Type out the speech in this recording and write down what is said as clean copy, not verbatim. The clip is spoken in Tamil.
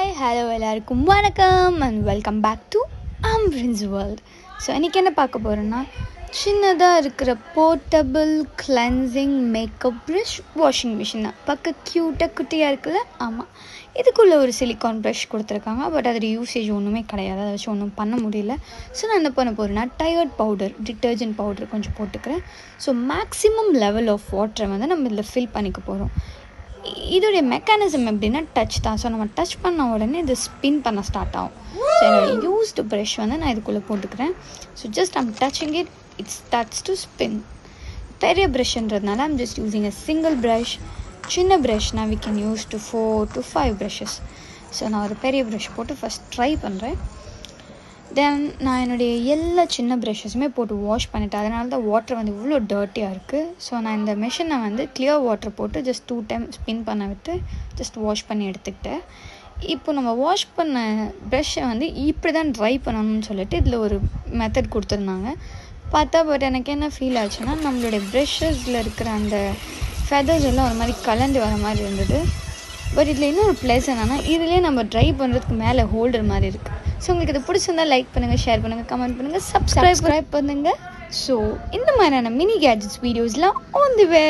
ஹாய் ஹலோ எல்லாருக்கும் வணக்கம் and welcome back to Amrin's world. So இன்றைக்கி என்ன பார்க்க போகிறோன்னா, சின்னதாக இருக்கிற portable cleansing makeup brush washing machine தான். பார்க்க க்யூட்டாக குட்டியாக இருக்குல்ல? ஆமாம், இதுக்குள்ளே ஒரு சிலிக்கான் ப்ரஷ் கொடுத்துருக்காங்க. பட் அதோட யூசேஜ் ஒன்றுமே கிடையாது, அதை வச்சு ஒன்றும் பண்ண முடியல. ஸோ நான் என்ன பண்ண போகிறேன்னா, டயர்ட் பவுடர், டிட்டர்ஜென்ட் பவுடர் கொஞ்சம் போட்டுக்கிறேன். ஸோ மேக்ஸிமம் லெவல் ஆஃப் வாட்டரை வந்து நம்ம இதில் ஃபில் பண்ணிக்க போகிறோம். இதோடைய மெக்கானிசம் எப்படின்னா டச் தான். ஸோ நம்ம டச் பண்ண உடனே இது ஸ்பின் பண்ண ஸ்டார்ட் ஆகும். ஸோ என்னோடய யூஸ்டு ப்ரஷ் வந்து நான் இதுக்குள்ளே போட்டுக்கிறேன். So just I'm touching it starts to spin. பெரிய ப்ரஷ்ன்றதுனால I'm just using a single brush. சின்ன ப்ரஷ்னால் we can use to 4 to 5 brushes. So நான் ஒரு பெரிய ப்ரஷ் போட்டு ஃபஸ்ட் ட்ரை பண்ணுறேன். தென் நான் என்னுடைய எல்லா சின்ன ப்ரஷஸுமே போட்டு வாஷ் பண்ணிட்டேன். அதனால தான் வாட்டர் வந்து இவ்வளோ டர்ட்டியாக இருக்குது. ஸோ நான் இந்த மிஷினை வந்து கிளியர் வாட்டர் போட்டு ஜஸ்ட் 2 times ஸ்பின் பண்ண விட்டு ஜஸ்ட் வாஷ் பண்ணி எடுத்துக்கிட்டேன். இப்போ நம்ம வாஷ் பண்ண ப்ரஷ்ஷை வந்து இப்படி தான் ட்ரை பண்ணணும்னு சொல்லிட்டு இதில் ஒரு மெத்தட் கொடுத்துருந்தாங்க. பார்த்தா பட் எனக்கு என்ன ஃபீல் ஆச்சுன்னா, நம்மளுடைய ப்ரஷ்ஷஸில் இருக்கிற அந்த ஃபெதர்ஸ் எல்லாம் ஒரு மாதிரி கலந்து வர மாதிரி இருந்தது. பட் இதில் இன்னொரு ப்ளஸ் என்னென்னா, இதிலே நம்ம ட்ரை பண்ணுறதுக்கு மேலே ஹோல்டர் மாதிரி இருக்குது. ஸோ உங்களுக்கு இது பிடிச்சிருந்தால் லைக் பண்ணுங்கள், ஷேர் பண்ணுங்கள், கமெண்ட் பண்ணுங்கள், சப்ஸ்கிரைப் பண்ணுங்கள். ஸோ இந்த மாதிரியான மினி கேட்ஜெட்ஸ் வீடியோஸ்லாம் ஆன் தி வே.